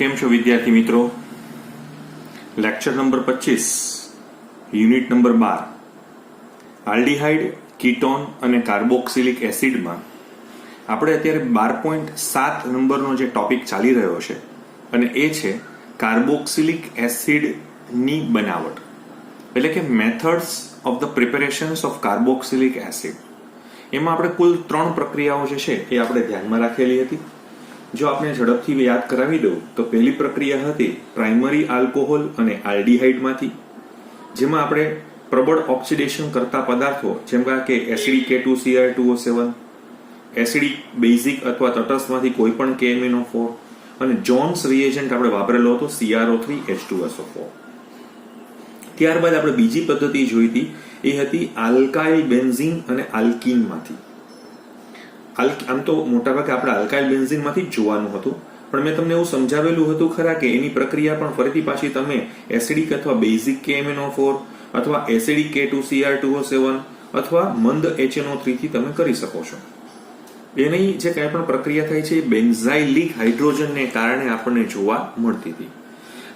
કેમ છો વિદ્યાર્થી મિત્રો? Lecture number 25 unit number 12 aldehyde, ketone અને કાર્બોક્સિલિક એસિડમાં આપણે અત્યારે 12.7 નંબરનો જે ટોપિક ચાલી રહ્યો છે અને એ છે કાર્બોક્સિલિક એસિડની બનાવટ, એટલે કે methods of the preparations of carboxylic acid. એમાં આપણે કુલ 3 પ્રક્રિયાઓ જે છે એ આપણે ધ્યાનમાં રાખેલી હતી. જો આપણે ઝડપથી યાદ કરાવી દઉં તો પહેલી પ્રક્રિયા હતી પ્રાઇમરી આલ્કોહોલ અને આલ્ડીહાઇડમાંથી, જેમાં આપણે પ્રબળ ઓક્સિડેશન કરતા પદાર્થો જેમ કે એસિડિક K2Cr2O7, એસિડિક બેઝિક અથવા તટસ્થમાંથી કોઈ પણ KMnO4 અને જોન્સ રિએજન્ટ આપણે વાપરેલો હતો CrO3H2SO4. ત્યારબાદ આપણે બીજી પદ્ધતિ જોઈ હતી, એ હતી આલ્કાઇલ બેન્ઝીન અને આલ્કીનમાંથી. આમ તો મોટાભાગે આપણે આલ્કાઇલ બેન્ઝીનમાંથી જ જોવાનું હતું, પણ મેં તમને એવું સમજાવેલું હતું ખરા કે એની પ્રક્રિયા પણ ફરીથી પાછી તમે એસિડિક અથવા બેઝિક KMnO4 અથવા એસિડિક K2Cr2O7 અથવા મંદ HNO3 થી તમે કરી શકો છો. એની જે કંઈ પણ પ્રક્રિયા થાય છે એ બેન્ઝાઇલિક હાઇડ્રોજનને કારણે આપણને જોવા મળતી હતી.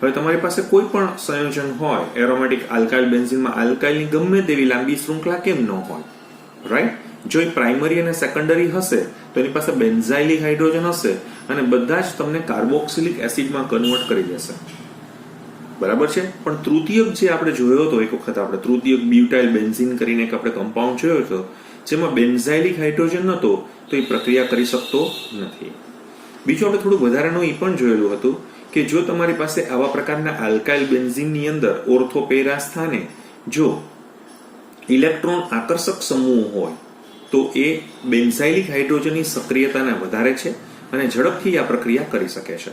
હવે તમારી પાસે કોઈ પણ સંયોજન હોય એરોમેટિક આલ્કાઇલ બેન્ઝીનમાં, આલ્કાઇલની ગમે તેવી લાંબી શૃંખલા કેમ ન હોય, રાઈટ? જો એ પ્રાઇમરી અને સેકન્ડરી હશે તો એની પાસે બેન્ઝાઇલિક હાઇડ્રોજન હશે અને બધા જ તમને કાર્બોક્સિલિક એસિડમાં કન્વર્ટ કરી દેશે, બરાબર છે. પણ તૃતીયક જે આપણે જોયો હતો એક વખત, આપણે તૃતીયક બ્યુટાઇલ બેન્ઝીન કરીને એક આપણે કમ્પાઉન્ડ જોયો હતો જેમાં બેન્ઝાઇલિક હાઇડ્રોજન નહોતો, તો એ પ્રક્રિયા કરી શકતો નથી. બીજું આપણે થોડું વધારાનું એ પણ જોયેલું હતું કે જો તમારી પાસે આવા પ્રકારના આલ્કાઇલ બેન્ઝીનની અંદર ઓર્થો પેરા સ્થાને જો ઇલેક્ટ્રોન આકર્ષક સમૂહ હોય તો એ બેન્ઝાઇલિક હાઇડ્રોજનની સક્રિયતાને વધારે છે અને ઝડપથી આ પ્રક્રિયા કરી શકે છે.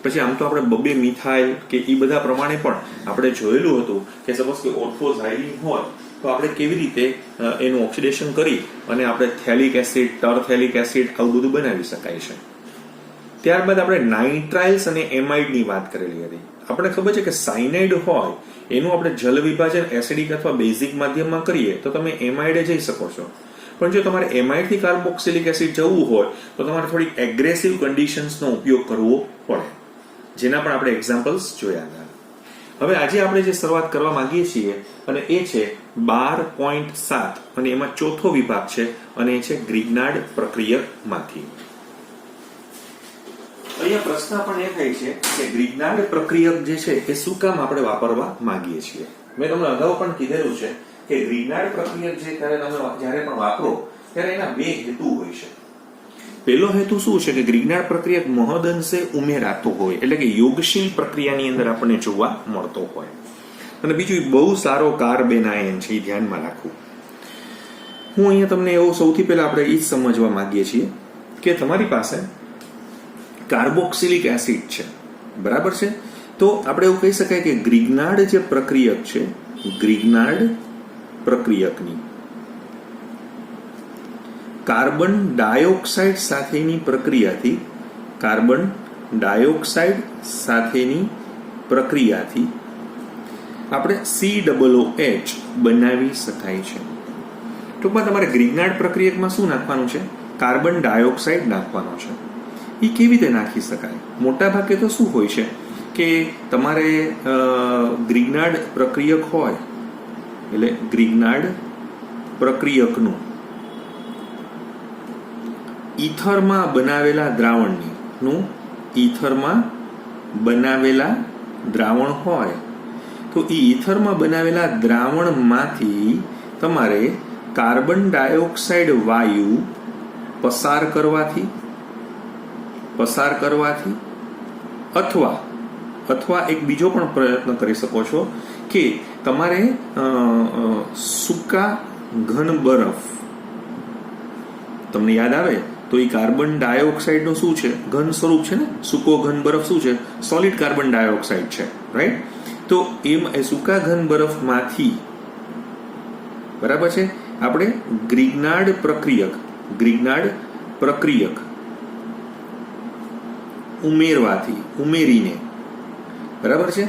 પછી આમ તો આપણે બબે મિથાઇલ કે એ બધા પ્રમાણે પણ આપણે જોયેલું હતું કે સપોઝ કે ઓર્થોઝાઇલિન હોય તો આપણે કેવી રીતે એનું ઓક્સિડેશન કરી અને આપણે થેલિક એસિડ, ટરથેલિક એસિડ આવું બધું બનાવી શકાય છે. ત્યારબાદ આપણે નાઇટ્રાઇલ્સ અને એમાઇડની વાત કરેલી હતી. આપણે ખબર છે કે સાયનાઇડ હોય એનું આપણે જલ વિભાજન એસિડિક અથવા બેઝિક માધ્યમમાં કરીએ તો તમે એમાઇડે જઈ શકો છો, પણ જો તમારે એમાઇડ થી કાર્બોક્સિલિક એસિડ જવું હોય તો તમારે થોડી એગ્રેસિવ કન્ડિશન્સનો ઉપયોગ કરવો પડે, જેના પણ આપણે એક્ઝામ્પલ્સ જોયા હતા. હવે આજે આપણે જે શરૂઆત કરવા માંગીએ છીએ અને એ છે 12.7 અને એમાં ચોથો વિભાગ છે અને એ છે ગ્રિગ્નાર્ડ પ્રક્રિયકમાંથી. અહીંયા પ્રશ્ન પણ એ થાય છે કે ગ્રિગ્નાર્ડ પ્રક્રિયક જે છે એ શું કામ આપણે વાપરવા માંગીએ છીએ. મેં તમને અગાઉ પણ કીધેલું છે કે ગ્રિગ્નાર્ડ પ્રક્રિયક જે તમે જ્યારે પણ વાપરો ત્યારે એના બે હેતુ હોય છે. પહેલો હેતુ શું છે કે ગ્રિગ્નાર્ડ પ્રક્રિયક મહદઅંશે ઉમેરાતો હોય, એટલે કે યોગશીલ પ્રક્રિયાની અંદર આપણને જોવા મળતો હોય. અને બીજું બહુ સારો કાર્બન આયન છે, એ ધ્યાનમાં રાખવું. હું અહીંયા તમને એવું સૌથી પહેલા આપણે એ જ સમજવા માંગીએ છીએ કે તમારી પાસે કાર્બોક્સિલિક એસિડ છે, બરાબર છે. તો આપણે એવું કહી શકાય કે ગ્રિગ્નાર્ડ જે પ્રક્રિયક છે, ગ્રિગ્નાર્ડ પ્રક્રિયકની કાર્બન ડાયોક્સાઇડ સાથેની પ્રક્રિયાથી, કાર્બન ડાયોક્સાઇડ સાથેની પ્રક્રિયાથી આપણે COOH બનાવી શકાય છે. ટૂંકમાં તમારે ગ્રિગ્નાર્ડ પ્રક્રિયકમાં શું નાખવાનું છે? કાર્બન ડાયોક્સાઇડ નાખવાનો છે. એ કેવી રીતે નાખી શકાય? મોટા ભાગે તો શું હોય છે કે તમારે ગ્રિગ્નાર્ડ પ્રક્રિયક હોય એટલે ગ્રિગ્નાર્ડ પ્રક્રિયકનું ઈથરમાં બનાવેલા દ્રાવણનું ઈથરમાં બનાવેલા દ્રાવણ હોય તો એ ઈથરમાં બનાવેલા દ્રાવણમાંથી તમારે કાર્બન ડાયોક્સાઇડ વાયુ પસાર કરવાથી અથવા એક બીજો પણ પ્રયત્ન કરી શકો છો કે તમારે સૂકા ઘન બરફ, તમને યાદ આવે તો એ કાર્બન ડાયોક્સાઇડ નું શું છે? ઘન સ્વરૂપ છે ને. સૂકો ઘન બરફ શું છે? સોલિડ કાર્બન ડાયોક્સાઇડ છે, રાઈટ? તો એ સૂકા ઘન બરફમાંથી, બરાબર છે, આપણે ગ્રિગ્નાર્ડ પ્રક્રિયક ઉમેરીને, બરાબર છે,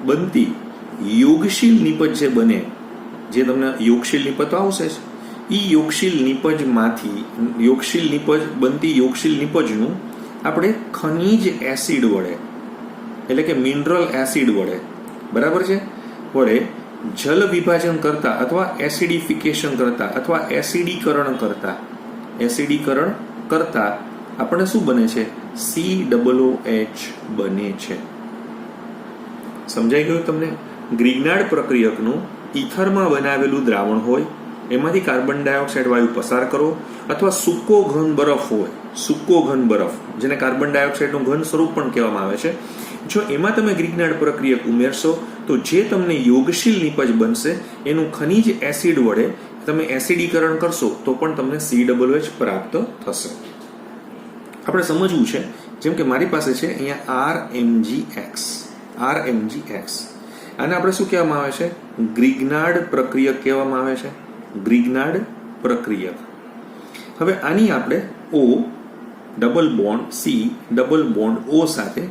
બનતી યોગશીલ નિપજ જે બને, જે તમને યોગશીલ નિપજ આવશે, એ યોગશીલ નિપજનું આપણે ખનિજ એસિડ વડે એટલે કે મિનરલ એસિડ વડે બરાબર છે વડે જલ વિભાજન કરતા અથવા એસિડિફિકેશન કરતા અથવા એસિડીકરણ કરતા આપણને શું બને છે COOH બને છે. સમજાઈ ગયું તમને? ગ્રિગ્નાર્ડ પ્રક્રિયકનું ઈથરમાં બનાવેલું દ્રાવણ હોય એમાંથી કાર્બન ડાયોક્સાઇડ વાયુ પસાર કરો અથવા સૂકો ઘન બરફ હોય, સૂકો ઘન બરફ જેને કાર્બન ડાયોક્સાઇડનું ઘન સ્વરૂપ પણ કહેવામાં આવે છે, જો એમાં તમે ગ્રિગ્નાર્ડ પ્રક્રિયક ઉમેરશો તો જે તમને યોગશીલ નિપજ બનશે એનું ખનિજ એસિડ વડે તમે એસિડીકરણ કરશો તો પણ તમને COOH પ્રાપ્ત થશે. આપણે સમજવું છે, જેમ કે મારી પાસે છે અહીંયા RMgX. આને આપણે શું કહેવામાં આવે છે? ગ્રિગ્નાર્ડ પ્રક્રિયક કહેવામાં આવે છે. ગ્રિગ્નાર્ડ પ્રક્રિયક. હવે આની આપણે O double bond C double bond O સાથે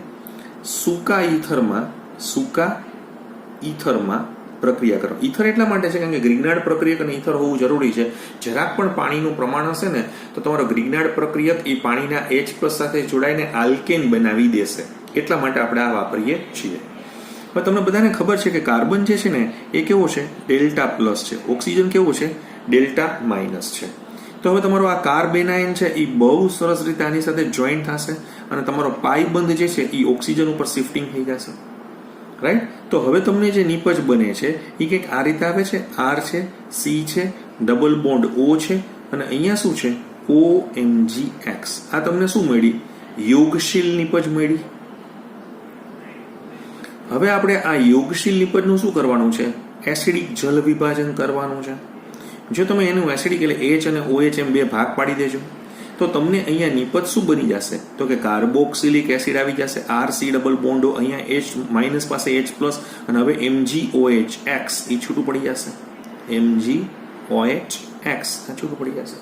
સૂકા ઈથરમાં પ્રક્રિયા કરો. ઈથર એટલા માટે છે કારણ કે ગ્રિગ્નાર્ડ પ્રક્રિયક અને ઈથર હોવું જરૂરી છે. જરાક પણ પાણીનું પ્રમાણ હશે ને તો તમારો ગ્રિગ્નાર્ડ પ્રક્રિયક એ પાણીના H+ સાથે જોડાઈને આલ્કેન બનાવી દેશે. એટલા માટે આપણે આ વાપરીએ છીએ. હવે તમને બધાને ખબર છે કે કાર્બન જે છે ને એ કેવો છે? ડેલ્ટા પ્લસ છે. ઓક્સિજન કેવો છે? ડેલ્ટા માઇનસ છે. તો હવે તમારો આ કાર્બેનાયન છે એ બહુ સરસ રીતે આની સાથે જોઈન્ટ થશે અને તમારો પાઈ બંધ જે છે એ ઓક્સિજન ઉપર શિફ્ટિંગ થઈ જશે. રાઈટ? તો હવે તમને જે નિપજ બને છે એ કંઈક આ રીતે આવે છે. R છે, C છે, ડબલ બોન્ડ O છે અને અહીંયા શું છે? OMgX. આ તમને શું મળી? યોગશીલ નિપજ મળી. હવે આપણે આ યોગશીલ નિપજનું શું કરવાનું છે? એસિડિક જલ વિભાજન કરવાનું છે. જો તમે એનું એસિડિક એટલે H અને OH એમ બે ભાગ પાડી દેજો તો તમને અહીંયા નિપજ શું બની જશે? તો કે કાર્બોક્સિલિક એસિડ આવી જશે. RC ડબલ બોન્ડો અહીંયા H માઇનસ પાસે H પ્લસ અને હવે MgOH X એ છૂટું પડી જશે. MgOH X આ છૂટું પડી જશે.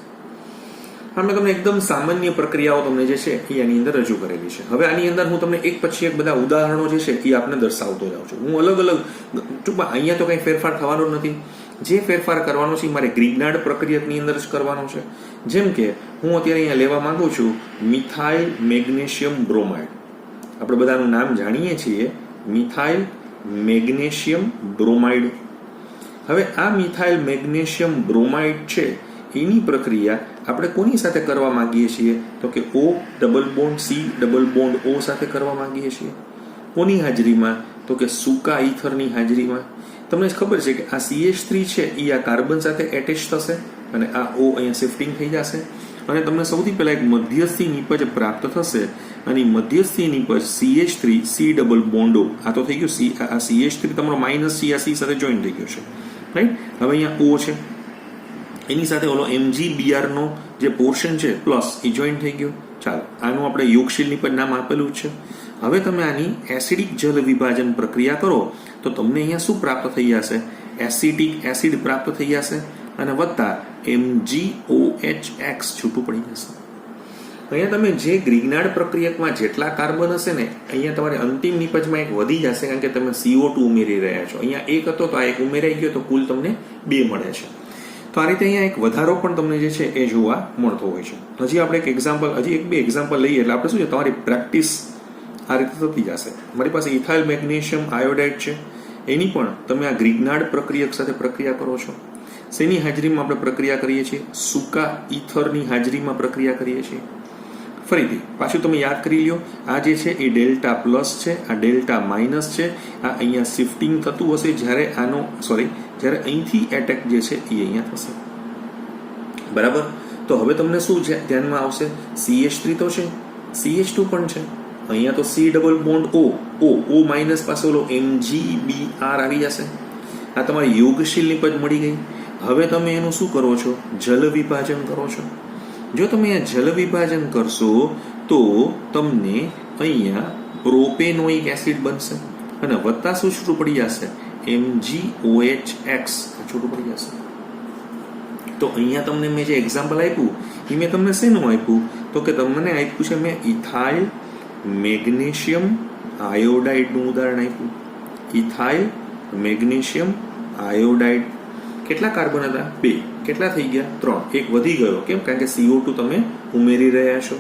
મેં તમને એકદમ સામાન્ય પ્રક્રિયાઓ તમને જે છે એ આની અંદર રજૂ કરેલી છે. હવે આની અંદર હું તમને એક પછી એક બધા ઉદાહરણો જે છે એ આપને દર્શાવતો જાઉં છું. હું અલગ ટૂંકમાં અહીંયા તો કંઈ ફેરફાર થવાનો નથી. જે ફેરફાર કરવાનો છે મારે ગ્રિગ્નાર્ડ પ્રક્રિયકની અંદર જ કરવાનો છે. જેમ કે હું અત્યારે અહીંયા લેવા માંગુ છું મિથાઇલ મેગ્નેશિયમ બ્રોમાઇડ. આપણે બધાનું નામ જાણીએ છીએ મિથાઇલ મેગ્નેશિયમ બ્રોમાઇડ. હવે આ મિથાઇલ મેગ્નેશિયમ બ્રોમાઇડ છે એની પ્રક્રિયા આપણે કોની સાથે કરવા માંગીએ છીએ? તો કે O double bond C double bond O સાથે કરવા માંગીએ છીએ. કોની હાજરીમાં? તો કે સૂકા ઈથરની હાજરીમાં. તમને ખબર છે કે આ CH3 છે એ આ કાર્બન સાથે એટેચ થશે અને આ O અહીંયા શિફ્ટિંગ થઈ જશે અને તમને સૌથી પહેલા એક મધ્યસ્થી નિપજ પ્રાપ્ત થશે અને મધ્યસ્થી નિપજ CH3 C ડબલ બોન્ડો આ તો થઈ ગયું. આ CH3 તમારો માઇનસ C આ C સાથે જોઈન થઈ ગયો છે. રાઈટ? હવે અહીંયા O છે એની સાથે ઓલો MgBr નો જે પોર્શન છે પ્લસ એ જોઈન્ટ થઈ ગયો. ચાલો આનું આપણે યોગશીલ નિપજ નામ આપેલું છે. હવે તમે આની એસિડિક જલ વિભાજન પ્રક્રિયા કરો તો તમને અહીંયા શું પ્રાપ્ત થઈ જશે? એસિટિક એસિડ પ્રાપ્ત થઈ જશે અને વત્તા MgOH છૂટું પડી જશે. અહીંયા તમે જે ગ્રિગ્નાર્ડ પ્રક્રિયકમાં જેટલા કાર્બન હશે ને અહીંયા તમારે અંતિમ નિપજમાં એક વધી જશે કારણ કે તમે CO2 ઉમેરી રહ્યા છો. અહીંયા એક હતો તો આ એક ઉમેરાઈ ગયો તો કુલ તમને 2 મળે છે. તો આ રીતે અહીંયા એક વધારો પણ તમને જે છે એ જોવા મળતો હોય છે. હજી આપણે એક બે એક્ઝામ્પલ લઈએ એટલે આપણે શું છે તમારી પ્રેક્ટિસ આ રીતે થતી જશે. મારી પાસે ઇથાઇલ મેગ્નેશિયમ આયોડાઇડ છે એની પણ તમે આ ગ્રિગ્નાર્ડ પ્રક્રિયક સાથે પ્રક્રિયા કરો છો. શેની હાજરીમાં આપણે પ્રક્રિયા કરીએ છીએ? સૂકા ઈથરની હાજરીમાં પ્રક્રિયા કરીએ છીએ. ફરીથી પાછું તમે યાદ કરી લ્યો, આ જે છે એ ડેલ્ટા પ્લસ છે, આ ડેલ્ટા માઇનસ છે. આ અહીંયા શિફ્ટિંગ થતું હશે જ્યારે જ્યારે અહીંથી એટેક જે છે એ અહીંયા થશે. બરાબર? તો હવે તમને શું છે ધ્યાનમાં આવશે? CH3 તો છે, CH2 પણ છે. અહીંયા તો C double bond O minus પાસે ઓલો MgBr આવી જશે. આ તમારી યોગશીલ નિપજ મળી ગઈ. હવે તમે એનું શું કરો છો? જલ વિભાજન કરો છો. જો તમે આ જલ વિભાજન કરશો તો તમને અહીંયા પ્રોપેનોઇક એસિડ બનશે અને વત્તા શું છૂટું પડી જશે? MgOH છૂટું પડી જશે. તો અહીંયા તમને મેં જે એક્ઝામ્પલ આપ્યું એ મેં તમને શેનું આપ્યું? તો કે તમને આપ્યું છે મેં ઇથાઇલ મેગ્નેશિયમ આયોડાઇડનું ઉદાહરણ આપ્યું. Ethyl magnesium iodide. કેટલા કાર્બન હતા? 2. કેટલા થઈ ગયા? 3. એક વધી ગયો. કેમ? કારણ કે CO2 તમે ઉમેરી રહ્યા છો.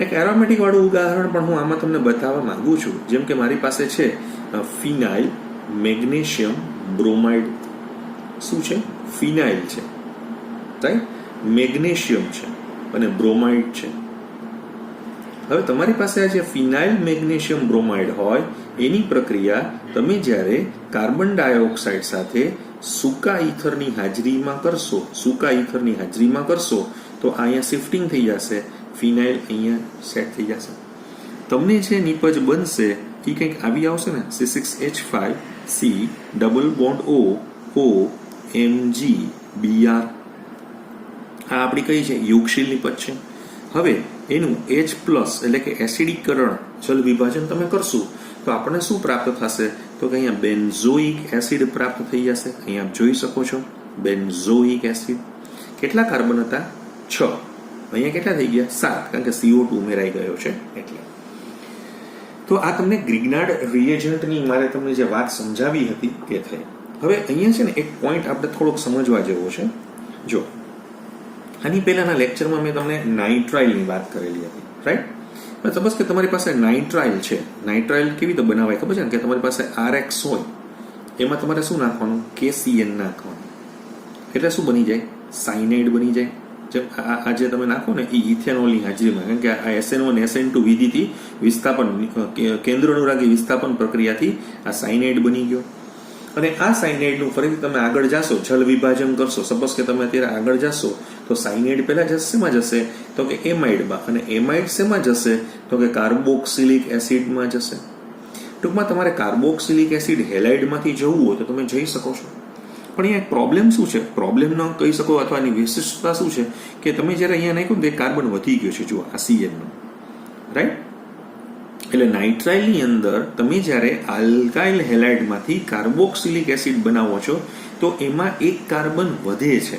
એક એરોમેટિક વાળું ઉદાહરણ પણ હું આમાં તમને બતાવવા માંગુ છું. જેમ કે મારી પાસે છે ફિનાઇલ મેગ્નેશિયમ બ્રોમાઇડ. શું છે? ફિનાઇલ છે, રાઈટ, મેગ્નેશિયમ છે અને બ્રોમાઇડ છે. હવે તમારી પાસે આ જે ફિનાઇલ મેગ્નેશિયમ બ્રોમાઇડ હોય એની પ્રક્રિયા તમે જ્યારે કાર્બન ડાયોક્સાઇડ સાથે સૂકા ઈથરની હાજરીમાં કરશો તો અહીંયા શિફ્ટિંગ થઈ જશે, ફિનાઇલ અહીંયા સેટ થઈ જશે. તમને જે નિપજ બનશે એ કંઈક આવી આવશે ને, C6H5 C double bond O O Mg Br. આ આપણી કઈ છે? યુગશીલ નિપજ છે. હવે એનું H+ એટલે કે એસિડીકરણ જલ વિભાજન તમે કરશો તો આપણને શું પ્રાપ્ત થશે? તો કે અહીંયા બેન્ઝોઇક એસિડ પ્રાપ્ત થઈ જશે. અહીંયા આપ જોઈ શકો છો બેન્ઝોઇક એસિડ. કેટલા કાર્બન હતા? 6. અહીંયા કેટલા થઈ ગયા? 7, કારણ કે CO2 ઉમેરાઈ ગયો છે એટલે. તો આ તમને ગ્રિગ્નાર્ડ રિએજન્ટની મારે તમને જે વાત સમજાવી હતી તે થઈ. હવે અહીંયા છે ને એક પોઈન્ટ આપણે થોડોક સમજવા જેવો છે. જો આની પહેલાના લેક્ચરમાં મેં તમને નાઇટ્રાઇલની વાત કરેલી હતી, રાઈટ? સપોઝ કે તમારી પાસે નાઇટ્રાઇલ છે. નાઇટ્રાઇલ કેવી રીતે બનાવાય ખબર છે ને? કે તમારી પાસે RX હોય, એમાં તમારે શું નાખવાનું? KCN નાખવાનું. એટલે શું બની જાય? સાયનાઇડ બની જાય. જેમ આ જે તમે નાખો ને એ ઇથેનોલની હાજરીમાં, કારણ કે આ SN1 SN2 વિધિથી વિસ્થાપન કેન્દ્રનુરાગી વિસ્થાપન પ્રક્રિયાથી આ સાયનાઇડ બની ગયો. અને આ સાયનાઇડનું ફરીથી તમે આગળ જાશો, જલ વિભાજન કરશો. સપોઝ કે તમે અત્યારે આગળ જાશો તો સાયનાઇડ પહેલા શેમાં જશે? તો કે એમાઇડમાં. અને એમાઇડ શેમાં જશે? તો કે કાર્બોક્સિલિક એસિડમાં જશે. ટૂંકમાં તમારે કાર્બોક્સિલિક એસિડ હેલાઇડમાંથી જવું હોય તો તમે જઈ શકો છો. પણ અહીંયા એક પ્રોબ્લેમ શું છે? પ્રોબ્લેમ ન કહી શકો અથવા એની વિશિષ્ટતા શું છે? કે તમે જ્યારે અહીંયા નાખ્યું તો કાર્બન વધી ગયો છે. જુઓ આ CN નો, રાઈટ? એટલે નાઇટ્રાઇલની અંદર તમે જ્યારે આલ્કાઇલ હેલાઇડમાંથી કાર્બોક્સિલિક એસિડ બનાવો છો તો એમાં એક કાર્બન વધે છે,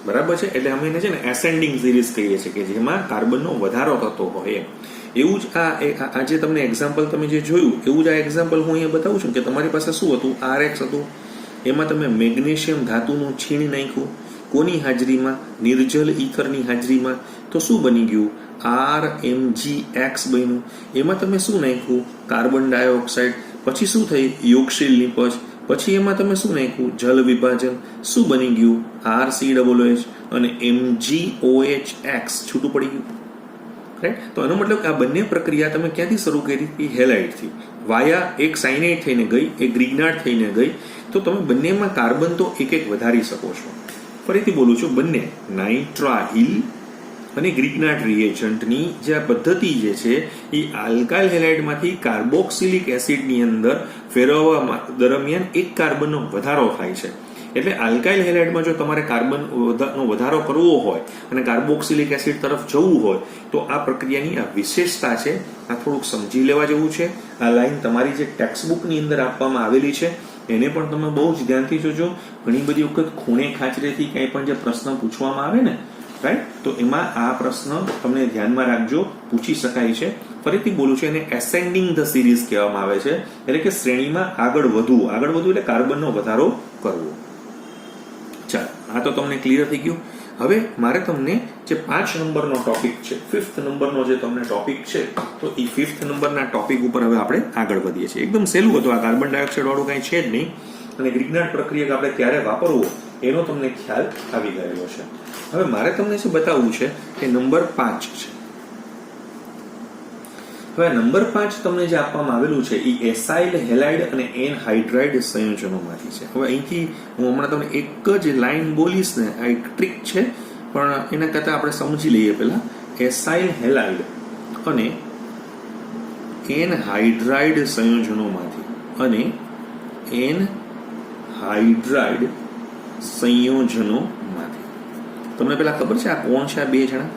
બરાબર છે? એટલે અમે એને છે ને એસેન્ડિંગ સિરીઝ કહીએ છીએ, કે જેમાં કાર્બનનો વધારો થતો હોય એમ. એવું જ આ જે તમને એક્ઝામ્પલ તમે જે જોયું એવું જ આ એક્ઝામ્પલ હું અહીંયા બતાવું છું. કે તમારી પાસે શું હતું? RX હતું, એમાં તમે મેગ્નેશિયમ ધાતુનું છીણ નાખ્યું. કોની હાજરીમાં? નિર્જલ ઈથરની હાજરીમાં. તો શું બની ગયું? RMgX બન્યું. એમાં તમે શું નાખ્યું? Carbon dioxide. પછી શું થઈ? યોગશીલ નિપજ. પછી એમાં તમે શું નાખ્યું? જલ વિભાજન. શું બની ગયું? RCOOH અને MgOHX છૂટું પડી ગયું, રાઈટ? તો એનો મતલબ કે આ બંને પ્રક્રિયા તમે ક્યાંથી શરૂ કરી? હેલાઇડથી. વાયા એક સાયનાઇડ થઈને ગઈ, એક ગ્રિગ્નાર્ડ થઈને ગઈ. તો તમે બંનેમાં કાર્બન તો એક વધારી શકો છો. ફરીથી બોલું છું, બંને નાઇટ્રાઇલ અને ગ્રિગ્નાર્ડ રિએજન્ટની જે આ પદ્ધતિ જે છે એ આલ્કાઇલ હેલાઇડમાંથી કાર્બોક્સિલિક એસિડની અંદર ફેરવવા દરમિયાન એક કાર્બનનો વધારો થાય છે. એટલે આલ્કાઇલ હેલાઇડમાં જો તમારે કાર્બનનો વધારો કરવો હોય અને કાર્બોક્સિલિક એસિડ તરફ જવું હોય તો આ પ્રક્રિયાની આ વિશેષતા છે. આ થોડુંક સમજી લેવા જેવું છે. આ લાઈન તમારી જે ટેક્સ્ટબુકની અંદર આપવામાં આવેલી છે એને પણ તમે બહુ જ ધ્યાનથી જોજો. ઘણી બધી વખત ખૂણે ખાંચરેથી કંઈ પણ જે પ્રશ્ન પૂછવામાં આવે ને, રાઈટ, તો એમાં આ પ્રશ્ન તમને ધ્યાનમાં રાખજો, પૂછી શકાય છે. ફરીથી બોલું છું, એને એસેન્ડિંગ ધ સિરીઝ કહેવામાં આવે છે. એટલે કે શ્રેણીમાં આગળ વધવું એટલે કાર્બનનો વધારો કરવો. ચાલો, આ તો તમને ક્લિયર થઈ ગયું. હવે મારે તમને જે 5 નંબરનો ટોપિક છે, 5th નંબરનો જે તમને ટોપિક છે, તો એ 5th નંબરના ટોપિક ઉપર હવે આપણે આગળ વધીએ છીએ. એકદમ સહેલું હતું. આ કાર્બન ડાયોક્સાઇડ વાળું કાંઈ છે જ નહીં અને ગ્રિગ્નાર્ડ પ્રક્રિયા આપણે ક્યારે વાપરવો એનો તમને ખ્યાલ આવી ગયેલો છે. હવે મારે તમને શું બતાવવું છે કે નંબર 5 છે. હવે નંબર 5 તમને જે આપવામાં આવેલું છે એ એસાઇલ હેલાઇડ અને એનહાઇડ્રાઇડ સંયોજનોમાંથી છે. હવે અહીંથી હું હમણાં તમને એક જ લાઈન બોલીશ ને, આ એક ટ્રીક છે, પણ એના કરતાં આપણે સમજી લઈએ પહેલા. એસાઇલ હેલાઇડ અને એનહાઇડ્રાઇડ સંયોજનોમાંથી અને એનહાઇડ્રાઇડ સંયોજનોમાંથી તમને પેલા ખબર છે આ કોણ છે? આ બે જણા.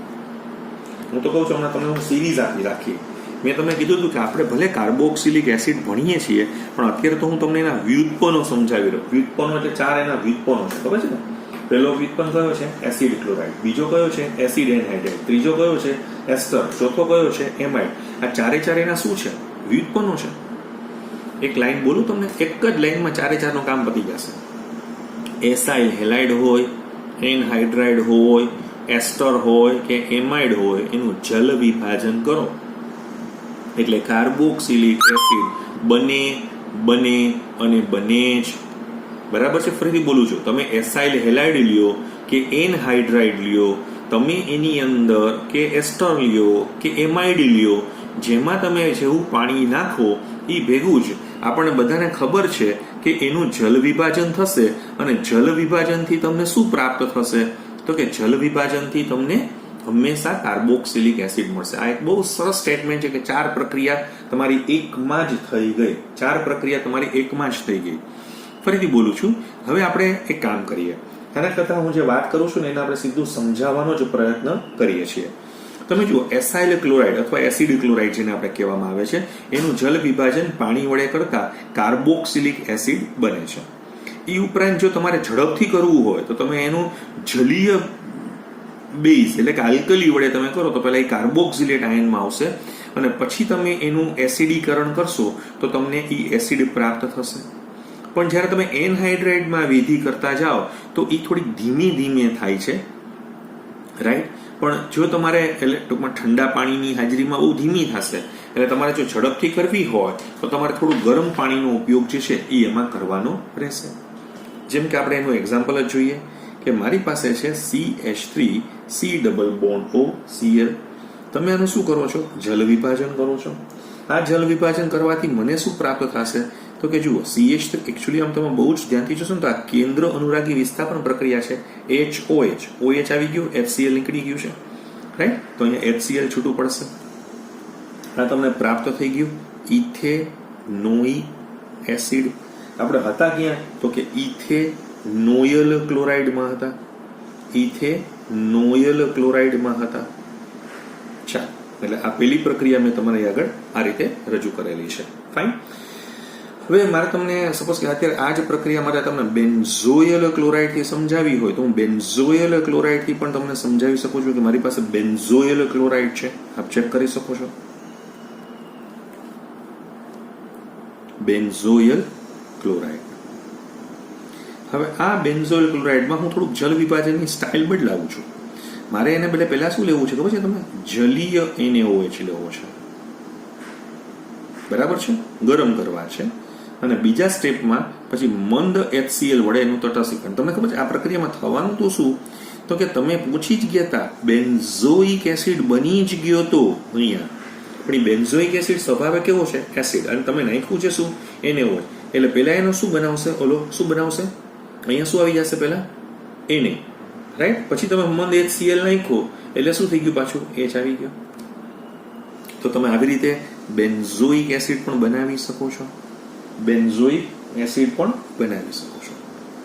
હું તો કહું છું હમણાં તમને હું સિરીઝ રાખીએ. મેં તમને કીધું હતું કે આપણે ભલે કાર્બોક્સિલિક એસિડ ભણીએ છીએ પણ અત્યારે તો હું તમને એના વ્યુત્પન્નો સમજાવી રહ્યો. વ્યુત્પન્નો એટલે 4 એના વ્યુત્પન્નો છે, ખબર છે ને? પહેલો વ્યુત્પન્ન કયો છે? Acid chloride. બીજો કયો છે? Acid anhydride. ત્રીજો કયો છે? એસ્ટર. ચોથો કયો છે? એમાઇડ. આ ચારે એના શું છે? વ્યુત્પન્નો છે. એક લાઈન બોલું તમને, એક જ લાઈનમાં 4 નું કામ પતી જશે. એસાઇલ હેલાઇડ હોય, એનહાઇડ્રાઇડ હોય, એસ્ટર હોય કે એમાઇડ હોય એનું જલ વિભાજન કરો એટલે કાર્બોક્સિલિક એસિડ બને અને બને જ. બરાબર છે? ફરીથી બોલું છું, તમે એસાઇલ હેલાઇડ લ્યો કે એનહાઇડ્રાઇડ લ્યો, તમે એની અંદર કે એસ્ટર લ્યો કે એમાઇડ લ્યો, જેમાં તમે જેવું પાણી નાખો એ ભેગું જ આપણને બધાને ખબર છે કે એનું જલ વિભાજન થશે. અને જલ વિભાજનથી તમને શું પ્રાપ્ત થશે? તો કે જલ વિભાજનથી તમને હંમેશા કાર્બોક્સિલિક એસિડ મળશે. આ એક બહુ સરસ સ્ટેટમેન્ટ છે કે 4 પ્રક્રિયા તમારી એકમાં જ થઈ ગઈ. 4 પ્રક્રિયા તમારી એકમાં જ થઈ ગઈ. ફરીથી બોલું છું, હવે આપણે એક કામ કરીએ. આના કરતાં હું જે વાત કરું છું ને એને આપણે સીધું સમજાવવાનો જ પ્રયત્ન કરીએ છીએ. તમે જુઓ, એસાઇલ ક્લોરાઇડ અથવા એસિડ ક્લોરાઇડ જેને આપણે કહેવામાં આવે છે, એનું જલ વિભાજન પાણી વડે કરતા કાર્બોક્સિલિક એસિડ બને છે. એ ઉપરાંત જો તમારે ઝડપથી કરવું હોય તો તમે એનું જલીય બેઝ એટલે કે આલ્કલી વડે તમે કરો તો પહેલા એ કાર્બોક્સિલેટ આયનમાં આવશે અને પછી તમે એનું એસિડીકરણ કરશો તો તમને એ એસિડ પ્રાપ્ત થશે. પણ જ્યારે તમે એનહાઇડ્રાઇડમાં વિધિ કરતા જાઓ તો એ થોડીક ધીમે થાય છે, રાઈટ? પણ જો તમારે એટલે ટૂંકમાં ઠંડા પાણીની હાજરીમાં બહુ ધીમી થશે. એટલે તમારે જો ઝડપથી કરવી હોય તો તમારે થોડું ગરમ પાણીનો ઉપયોગ જે છે એ એમાં કરવાનો રહેશે. જેમ કે આપણે એનું એક્ઝામ્પલ જ જોઈએ કે મારી પાસે છે CH3 C double bond O Cl. તમે આનું શું કરો છો? જલ વિભાજન કરો છો. આ જલ વિભાજન કરવાથી મને શું પ્રાપ્ત થશે? તો કે જુઓ, CH3 એકચ્યુઅલી આમ તમે બહુ જ ધ્યાનથી જોશો ને તો આ કેન્દ્ર અનુરાગી વિસ્થાપન પ્રક્રિયા છે. OH આવી ગયું, HCl નીકળી ગયું છે, રાઈટ? તો અહીંયા HCl છૂટું પડશે. આ તમને પ્રાપ્ત થઈ ગયું ઇથેનોઇક એસિડ. આપણે હતા ક્યાં? તો કે ઇથેનોયલ ક્લોરાઇડમાં હતા. ઇથેનોયલ ક્લોરાઇડમાં હતા. ચાલો, એટલે આ પેલી પ્રક્રિયા મેં તમારી આગળ આ રીતે રજૂ કરેલી છે. ફાઇન. હવે મારે તમને સપોઝ કે અત્યારે આ જ પ્રક્રિયા માટે તમને બેન્ઝોયલ ક્લોરાઇડ થી સમજાવી હોય તો હું બેન્ઝોયલ ક્લોરાઇડ થી પણ તમને સમજાવી શકું છું કે મારી પાસે બેન્ઝોયલ ક્લોરાઇડ છે. આપ ચેક કરી શકો છો. બેન્ઝોયલ ક્લોરાઇડ. હવે આ બેન્ઝોયલ ક્લોરાઇડમાં હું થોડુંક જલ વિભાજનની સ્ટાઇલ બદલાવું છું. મારે એને બદલે પહેલા શું લેવું છે ખબર છે તમે? જલીય NaOH લેવો છે. બરાબર છે? ગરમ કરવા છે. અને બીજા સ્ટેપમાં પછી મંદ HCl વડે એનું તટસ્થીકરણ. તમને ખબર છે આ પ્રક્રિયામાં થવાનું તો શું? તો કે તમે પૂછી જ ગયા હતા બેન્ઝોઇક એસિડ બની જ ગયો તો અહીંયા. પણ એ બેન્ઝોઇક એસિડ સ્વભાવે કેવો છે? એસિડ. અને તમે નાખ્યું છે શું? NaOH. એટલે પહેલા એનો શું બનાવશે? ઓલો શું બનાવશે? અહીંયા શું આવી જશે? પહેલા Na, રાઈટ? પછી તમે મંદ HCl નાખ્યો એટલે શું થઈ ગયું? પાછું H આવી ગયો. તો તમે આવી રીતે બેન્ઝોઇક એસિડ પણ બનાવી શકો છો. બેન્ઝોઇક એસિડ પણ બનાવી શકો છો.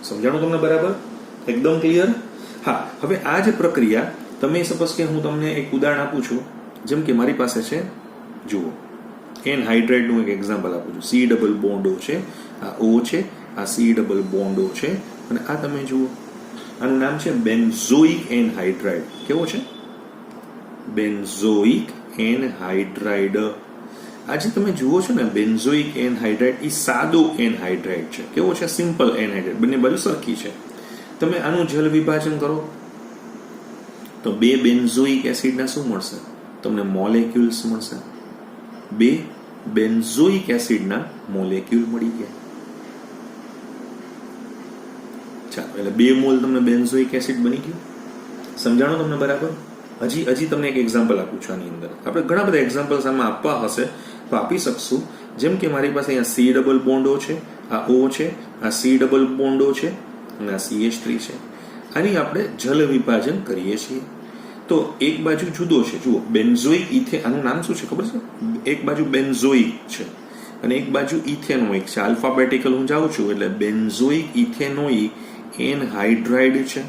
સમજાણું તમને બરાબર? એકદમ ક્લિયર? હા. હવે આ જ પ્રક્રિયા તમે સપોઝ કે હું તમને એક ઉદાહરણ આપું છું. જેમ કે મારી પાસે છે, જુઓ, એનહાઇડ્રાઇડનું એક એક્ઝામ્પલ આપું છું. C ડબલ બોન્ડ O છે, આ O છે, આ C ડબલ બોન્ડ O છે અને આ તમે જુઓ, આનું નામ છે બેન્ઝોઇક એનહાઇડ્રાઇડ. કેવો છે? Benzoic anhydride. આજે તમે જુઓ છો ને, બેન્ઝોઇક એનહાઇડ્રાઇડ એ સાદો એનહાઇડ્રાઇડ છે. કેવો છે? Simple anhydride. બંને બાજુ સરખી છે. તમે આનું જલ વિભાજન કરો તો 2 બેન્ઝોઇક એસિડના શું મળશે? તમને મોલેક્યુલ્સ મળશે. 2 બેન્ઝોઇક એસિડના મોલેક્યુલ મળી ગયા. ચાલો, એટલે 2 મોલ તમને બેન્ઝોઇક એસિડ બની ગયું. સમજાણો તમને બરાબર? હજી તમને એક એક્ઝામ્પલ આપું છું. આની અંદર આપણે ઘણા બધા એક્ઝામ્પલ્સ આમાં આપવા હશે તો આપી શકશું. જેમ કે મારી પાસે અહીંયા C ડબલ બોન્ડ O છે, આ O છે, આ C ડબલ બોન્ડ O છે અને આ CH3 છે. આની આપણે જલ વિભાજન કરીએ છીએ તો એક બાજુ જુદો છે. જુઓ, બેન્ઝોઇક આનું નામ શું છે ખબર છે? એક બાજુ બેન્ઝોઇક છે અને એક બાજુ ઇથેનોઇક છે. આલ્ફાબેટિકલ હું જાઉં છું એટલે બેન્ઝોઇક ઇથેનોઇક એનહાઇડ્રાઇડ છે.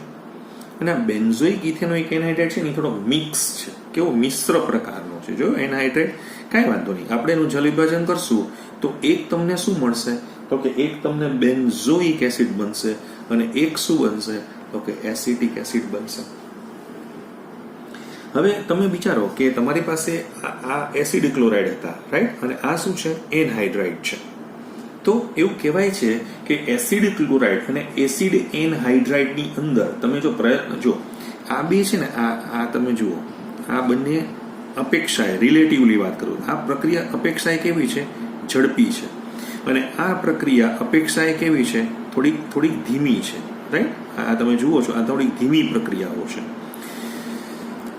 અને આ બેન્ઝોઇક ઇથેનોઇક એનહાઇડ્રાઇડ છે ને એ થોડો મિક્સ છે. કેવો? મિશ્ર પ્રકારનો છે. જો એનહાઇડ્રાઇડ, કાંઈ વાંધો નહીં, આપણે એનું જલ વિભાજન કરશું તો એક તમને શું મળશે? તો કે એક તમને બેન્ઝોઇક એસિડ બનશે અને એક શું બનશે? તો કે એસિટિક એસિડ બનશે. હવે તમે વિચારો કે તમારી પાસે આ એસિડ ક્લોરાઇડ હતા, રાઈટ? અને આ શું છે? એનહાઇડ્રાઇડ છે. તો એવું કહેવાય છે કે એસિડ ક્લોરાઇડ અને એસિડ એનહાઇડ્રાઇડની અંદર તમે જો પ્રયત્ન જો આ બે છે ને, આ તમે જુઓ, આ બંને અપેક્ષાએ રિલેટિવલી વાત કરું, આ પ્રક્રિયા અપેક્ષાએ કેવી છે? ઝડપી છે. અને આ પ્રક્રિયા અપેક્ષાએ કેવી છે? થોડીક ધીમી છે. રાઈટ? આ તમે જુઓ છો, આ થોડીક ધીમી પ્રક્રિયાઓ છે.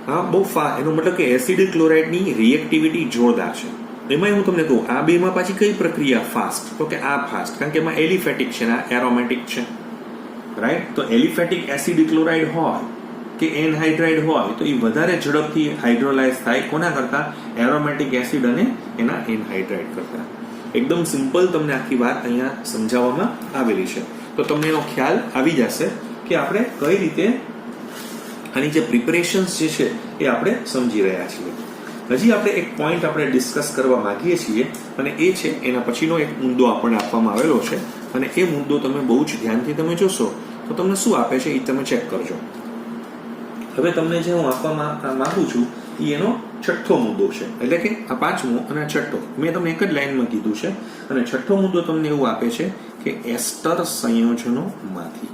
આ બહુ એનો મતલબ કે એસિડ ક્લોરાઇડની રિએક્ટિવિટી જોરદાર છે. એમાં હું તમને કહું, આ બેમાં પાછી કઈ પ્રક્રિયા ફાસ્ટ? તો કે આ ફાસ્ટ, કારણ કે એમાં એલિફેટિક છે ને આ એરોમેટિક છે. રાઈટ? તો એલિફેટિક એસિડ ક્લોરાઇડ હોય કે એનહાઇડ્રાઇડ હોય તો એ વધારે ઝડપથી હાઇડ્રોલાઇઝ થાય કોના કરતા? એરોમેટિક એસિડ અને એના એનહાઇડ્રાઇડ કરતા. એકદમ સિમ્પલ તમને આખી વાત અહીંયા સમજાવવામાં આવેલી છે. તો તમને એનો ખ્યાલ આવી જશે કે આપણે કઈ રીતે આની જે પ્રિપેરેશન્સ જે છે એ આપણે સમજી રહ્યા છીએ. હજી આપણે એક પોઈન્ટ આપણે ડિસ્કસ કરવા માંગીએ છીએ, અને એ છે એના પછીનો એક મુદ્દો આપણને આપવામાં આવેલો છે, અને એ મુદ્દો તમે બહુ જ ધ્યાનથી તમે જોશો તો તમને શું આપે છે એ તમે ચેક કરજો. હવે તમને જે હું આપવા માંગુ છું એ એનો છઠ્ઠો મુદ્દો છે, એટલે કે આ પાંચમો અને આ છઠ્ઠો મેં તમને એક જ લાઈનમાં કીધું છે. અને છઠ્ઠો મુદ્દો તમને એવું આપે છે કે એસ્ટર સંયોજનોમાંથી,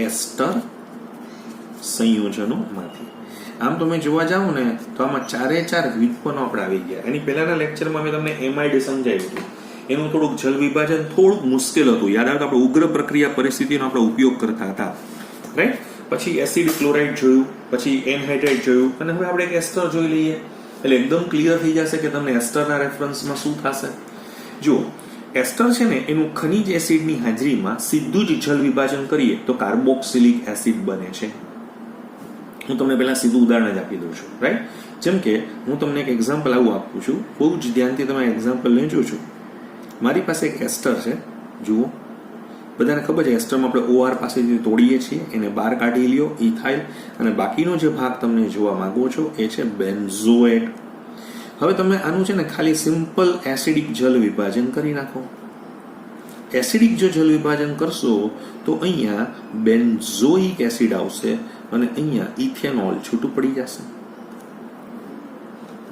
એસ્ટર સંયોજનોમાંથી. આમ તમે જોવા જાઓ ને તો આમાં 4 વ્યુત્પન્નો આપણે આવી ગયા. એની પહેલાના લેક્ચરમાં મેં તમને એમાઇડ સમજાવ્યું હતું. એનું થોડુંક જલ વિભાજન થોડુંક મુશ્કેલ હતું. યાદ આવે તો આપણે ઉગ્ર પ્રક્રિયા પરિસ્થિતિનો આપણે ઉપયોગ કરતા હતા. રાઈટ? પછી એસિડ ક્લોરાઇડ જોયું, પછી એનહાઇડ્રાઇડ જોયું, અને હવે આપણે એક એસ્ટર જોઈ લઈએ એટલે એકદમ ક્લિયર થઈ જશે કે તમને એસ્ટરના રેફરન્સમાં શું થશે. જુઓ, એસ્ટર છે ને એનું ખનિજ એસિડની હાજરીમાં સીધું જ જલ વિભાજન કરીએ તો કાર્બોક્સિલિક એસિડ બને છે. હું તમને પહેલા સીધું ઉદાહરણ જ આપી દઉં છું. રાઈટ? જેમ કે હું તમને એક એક્ઝામ્પલ આવું આપું છું, બહુ જ ધ્યાનથી તમે એક્ઝામ્પલ લેજો છો. મારી પાસે એક એસ્ટર છે, જુઓ, બધાને ખબર છે એસ્ટરમાં આપણે OR પાસેથી તોડીએ છીએ, એને બહાર કાઢી લ્યો, ઇથાઇલ, અને બાકીનો જે ભાગ તમને જોવા માંગો છો એ છે બેન્ઝોએટ. હવે તમે આનું છે ને ખાલી સિમ્પલ એસિડિક જલ વિભાજન કરી નાખો. એસિડિક જો જલ વિભાજન કરશો તો અહીંયા બેન્ઝોઇક એસિડ આવશે અને અહીંયા ઇથેનોલ છૂટું પડી જશે.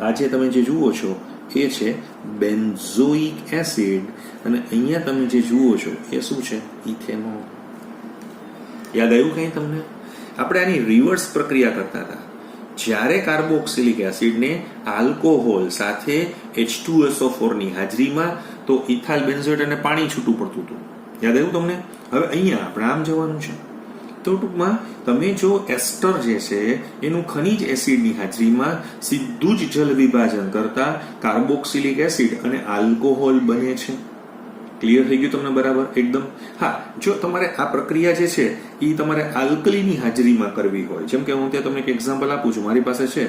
આજે તમે જે જુઓ છો એ છે બેન્ઝોઇક એસિડ, અને અહીંયા તમે જે જુઓ છો એ શું છે? ઇથેનોલ. યાદ આવ્યું કઈ તમને? આપણે આની રિવર્સ પ્રક્રિયા કરતા હતા. જ્યારે કાર્બોક્સિલિક એસિડને આલ્કોહોલ સાથે H2SO4 ની હાજરીમાં તો ઇથાઇલ બેન્ઝોએટ અને પાણી છૂટું પડતું હતું. યાદ આવ્યું તમને? હવે અહીંયા આપણે આમ જવાનું છે. તો ટૂંકમાં તમે જો એસ્ટર જે છે એનું ખનિજ એસિડની હાજરીમાં સીધું જ જલ વિભાજન કરતા કાર્બોક્સિલિક એસિડ અને આલ્કોહોલ બને છે. ક્લિયર થઈ ગયું તમને? બરાબર, એકદમ. હા, જો તમારે આ પ્રક્રિયા જે છે એ તમારે આલ્કલીની હાજરીમાં કરવી હોય, જેમ કે હું ત્યાં તમને એક એક્ઝામ્પલ આપું છું. મારી પાસે છે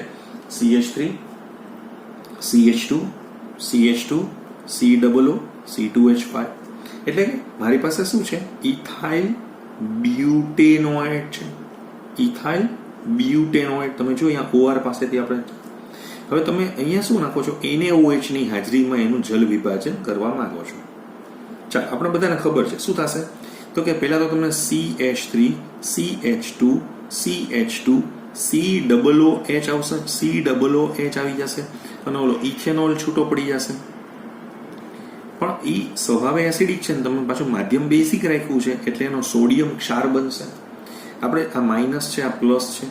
CH3, CH2, CH2, COO, C2H5. એટલે કે મારી પાસે શું છે? ઇથાઇલ બ્યુટેનોએટ છે. ઇથાઇલ બ્યુટેનોએટ. તમે જો અહીંયા OR પાસેથી આપણે, હવે તમે અહીંયા શું નાખો છો? NaOH ની હાજરીમાં એનું જલ વિભાજન કરવા માંગો છો. ચાલો, આપણે બધાને ખબર છે શું થશે. તો કે પહેલા તો તમને CH3, CH2, CH2, COOH આવશે, COOH આવી જશે, અને ઓલો ઇથેનોલ છૂટો પડી જશે. પણ એ સ્વભાવે એસિડિક છે ને, તમે પાછું માધ્યમ બેઝિક રાખ્યું છે એટલે એનો સોડિયમ ક્ષાર બનશે. આપણે આ માઇનસ છે, આ પ્લસ છે,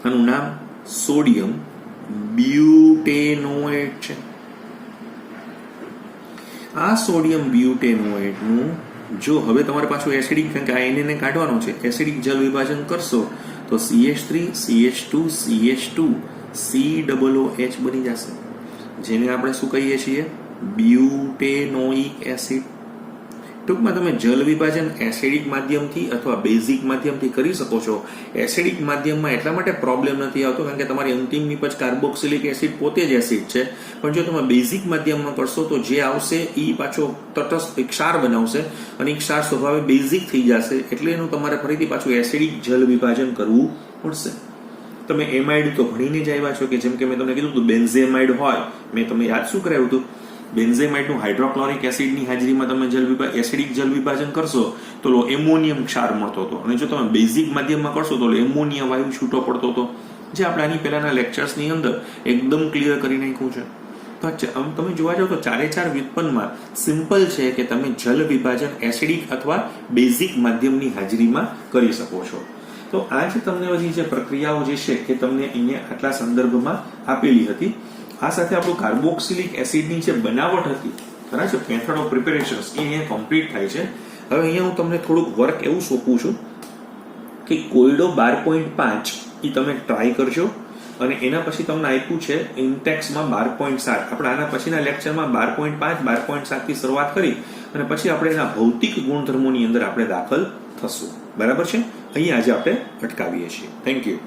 આનું નામ સોડિયમ બ્યુટેનોએટ છે. આ સોડિયમ બ્યુટેનોએટનું જો હવે તમારે પાછું એસિડિક, કારણ કે આ એને કાઢવાનો છે, એસિડિક જલ વિભાજન કરશો તો CH3, CH2, CH2, COOH બની જશે, જેને આપણે શું કહીએ છીએ? બ્યુટેનોઇક એસિડ. ટૂંકમાં તમે જલ વિભાજન એસિડિક માધ્યમથી અથવા બેઝિક માધ્યમથી કરી શકો છો. એસિડિક માધ્યમમાં એટલા માટે પ્રોબ્લેમ નથી આવતો કારણ કે તમારી અંતિમ નિપજ કાર્બોક્સિલિક એસિડ પોતે જ એસિડ છે, પણ જો તમે બેઝિક માધ્યમમાં કરશો તો જે આવશે એ પાછો તટસ્થ ક્ષાર બનાવશે, અને ક્ષાર સ્વભાવે બેઝિક થઈ જશે, એટલે એનું તમારે ફરીથી પાછું એસિડિક જલ વિભાજન કરવું પડશે. તમે એમાઇડ તો ભણીને જ આવ્યા છો કે જેમ કે મેં તમને કીધું હતું બેન્ઝેમાઇડ હોય, મેં તમને યાદ શું કરાવ્યું હતું? બેન્ઝેમાઇડનું હાઇડ્રોક્લોરિક એસિડની હાજરીમાં તમે એસિડિક જલ વિભાજન કરશો તો એમોનિયમ ક્ષાર મળતો હતો, અને જો તમે બેઝિક માધ્યમમાં કરશો તો એમોનિયા વાયુ છૂટો પડતો હતો, જે આપણે આની પહેલાના લેક્ચર્સની અંદર એકદમ ક્લિયર કરી નાખ્યું છે. તો તમે જોવા જાવ તો 4 વ્યુત્પન્નમાં સિમ્પલ છે કે તમે જલ વિભાજન એસિડિક અથવા બેઝિક માધ્યમની હાજરીમાં કરી શકો છો. તો આ જે તમને બધી જે પ્રક્રિયાઓ જે છે કે તમને અહીંયા આટલા સંદર્ભમાં આપેલી હતી, આ સાથે આપણું કાર્બોક્સિલિક એસિડની જે બનાવટ હતી, બરાબર છે, મેથડ ઓફ પ્રિપેરેશન્સ એ અહીંયા કમ્પ્લીટ થાય છે. હવે અહીંયા હું તમને થોડુંક વર્ક એવું સોંપું છું કે કોયડો 12.5 એ તમે ટ્રાય કરજો, અને એના પછી તમને આપ્યું છે ઇન્ટેક્સમાં 12.7. આપણે આના પછીના લેક્ચરમાં 12.5 12.7 થી શરૂઆત કરી અને પછી આપણે એના ભૌતિક ગુણધર્મોની અંદર આપણે દાખલ થશું. બરાબર છે? અહીંયા આજે આપણે અટકાવીએ છીએ. Thank you.